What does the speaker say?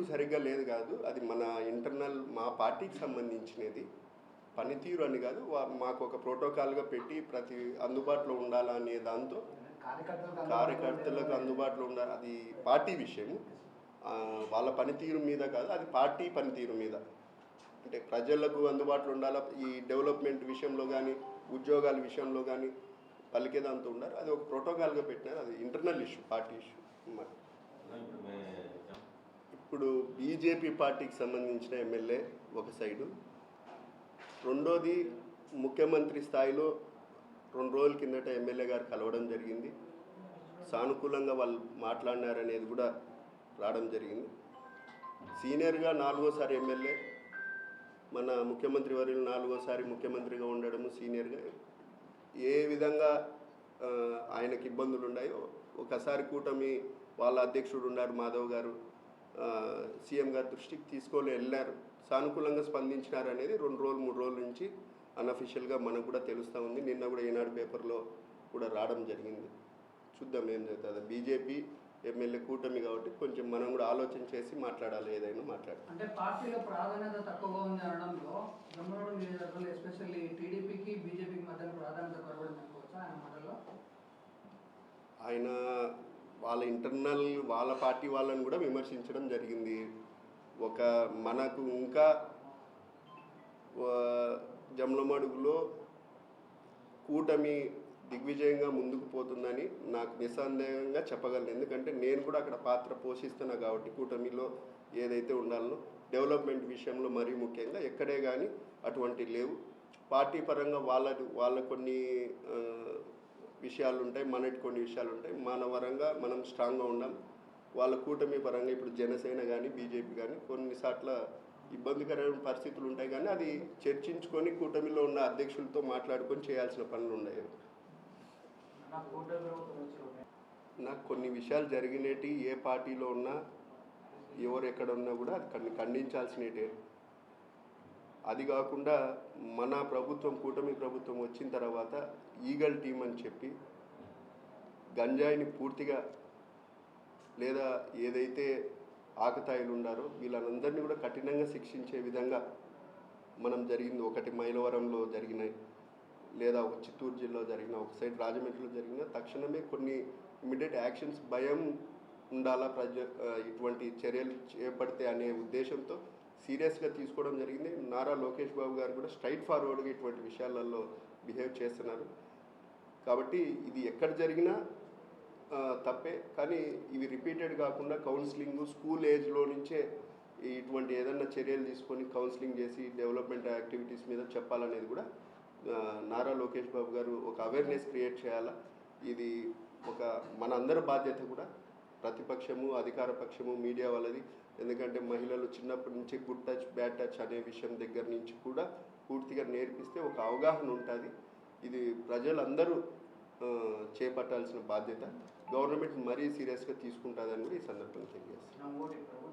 పనితీరు సరిగ్గా లేదు కాదు, అది మన ఇంటర్నల్ మా పార్టీకి సంబంధించినది. పనితీరు అని కాదు, మాకు ఒక ప్రోటోకాల్గా పెట్టి ప్రతి అందుబాటులో ఉండాలనే దాంతో కార్యకర్తలకు అందుబాటులో ఉండాలి. అది పార్టీ విషయం, వాళ్ళ పనితీరు మీద కాదు, అది పార్టీ పనితీరు మీద. అంటే ప్రజలకు అందుబాటులో ఉండాలి, ఈ డెవలప్మెంట్ విషయంలో కానీ ఉద్యోగాల విషయంలో కానీ పలికేదంతా ఉండాలి. అది ఒక ప్రోటోకాల్గా పెట్టినారు, అది ఇంటర్నల్ ఇష్యూ, పార్టీ ఇష్యూ. ఇప్పుడు బీజేపీ పార్టీకి సంబంధించిన ఎమ్మెల్యే ఒక సైడు, రెండోది ముఖ్యమంత్రి స్థాయిలో 2 రోజుల కిందట ఎమ్మెల్యే గారు కలవడం జరిగింది. సానుకూలంగా వాళ్ళు మాట్లాడినారనేది కూడా రావడం జరిగింది. సీనియర్గా 4వసారి ఎమ్మెల్యే, మన ముఖ్యమంత్రి వర్యులు 4వసారి ముఖ్యమంత్రిగా ఉండడము, సీనియర్గా ఏ విధంగా ఆయనకి ఇబ్బందులు ఉన్నాయో ఒకసారి కూటమి వాళ్ళ అధ్యక్షుడు ఉన్నారు మాధవ్ గారు, సీఎం గారి దృష్టికి తీసుకొని వెళ్ళారు, సానుకూలంగా స్పందించినారు అనేది 2 రోజులు 3 రోజుల నుంచి అన్అఫిషియల్గా మనకు కూడా తెలుస్తూ ఉంది. నిన్న కూడా ఈనాడు పేపర్లో కూడా రావడం జరిగింది. చూద్దాం ఏం జరుగుతుంది. బీజేపీ ఎమ్మెల్యే కూటమి కాబట్టి కొంచెం మనం కూడా ఆలోచన చేసి మాట్లాడాలి, ఏదైనా మాట్లాడాలి. అంటే పార్టీలో ప్రాధాన్యత తక్కువగా ఉంది అనడంలో జమ్మలమడుగు నియోజకవర్గంలో ఎస్పెషల్లీ టీడీపీకి బీజేపీకి మధ్య ప్రాధాన్యత కనబడింది అనుకోవచ్చా ఆయన మాటల్లో? ఆయన వాళ్ళ ఇంటర్నల్ వాళ్ళ పార్టీ వాళ్ళని కూడా విమర్శించడం జరిగింది. మనకు ఇంకా జమ్మలమడుగులో కూటమి దిగ్విజయంగా ముందుకు పోతుందని నాకు నిస్సందేహంగా చెప్పగలను. ఎందుకంటే నేను కూడా అక్కడ పాత్ర పోషిస్తున్నా కాబట్టి కూటమిలో ఏదైతే ఉండాలనో డెవలప్మెంట్ విషయంలో మరీ ముఖ్యంగా ఎక్కడే కానీ అటువంటి లేవు. పార్టీ పరంగా వాళ్ళ కొన్ని విషయాలు ఉంటాయి, మనకి కొన్ని విషయాలు ఉంటాయి. మన పరంగా మనం స్ట్రాంగ్గా ఉండాలి. వాళ్ళ కూటమి పరంగా ఇప్పుడు జనసేన కానీ బీజేపీ కానీ కొన్నిసార్లు ఇబ్బందికరమైన పరిస్థితులు ఉంటాయి, కానీ అది చర్చించుకొని కూటమిలో ఉన్న అధ్యక్షులతో మాట్లాడుకొని చేయాల్సిన పనులు ఉన్నాయి. నాకు కొన్ని విషయాలు జరిగినట్టు ఏ పార్టీలో ఉన్నా ఎవరు ఎక్కడ ఉన్నా కూడా అది ఖండించాల్సినటే. అది కాకుండా మన ప్రభుత్వం కూటమి ప్రభుత్వం వచ్చిన తర్వాత ఈగల్ టీం అని చెప్పి గంజాయిని పూర్తిగా లేదా ఏదైతే ఆకతాయిలు ఉన్నారో వీళ్ళందరినీ కూడా కఠినంగా శిక్షించే విధంగా మనం జరిగింది. ఒకటి మైలవరంలో జరిగినాయి, లేదా ఒక చిత్తూరు జిల్లాలో జరిగిన, ఒక సైడ్ రాజమండ్రిలో జరిగిన, తక్షణమే కొన్ని ఇమీడియట్ యాక్షన్స్ భయం ఉండాలా ఇటువంటి చర్యలు చేపడితే అనే ఉద్దేశంతో సీరియస్గా తీసుకోవడం జరిగింది. నారా లోకేష్ బాబు గారు కూడా స్ట్రైట్ ఫార్వర్డ్గా ఇటువంటి విషయాలలో బిహేవ్ చేస్తున్నారు. కాబట్టి ఇది ఎక్కడ జరిగినా తప్పే, కానీ ఇవి రిపీటెడ్ కాకుండా కౌన్సిలింగ్ స్కూల్ ఏజ్లో నుంచే ఇటువంటి ఏదన్నా చర్యలు తీసుకొని కౌన్సిలింగ్ చేసి డెవలప్మెంట్ యాక్టివిటీస్ మీద చెప్పాలనేది కూడా నారా లోకేష్ బాబు గారు ఒక అవేర్నెస్ క్రియేట్ చేయాలా. ఇది మనందరి బాధ్యత కూడా, ప్రతిపక్షము అధికార పక్షము మీడియా వాళ్ళది. ఎందుకంటే మహిళలు చిన్నప్పటి నుంచి గుడ్ టచ్ బ్యాడ్ టచ్ అనే విషయం దగ్గర నుంచి కూడా పూర్తిగా నేర్పిస్తే ఒక అవగాహన ఉంటుంది. ఇది ప్రజలందరూ చేపట్టాల్సిన బాధ్యత. గవర్నమెంట్ మరీ సీరియస్గా తీసుకుంటుందని కూడా ఈ సందర్భంగా తెలియజేస్తాను.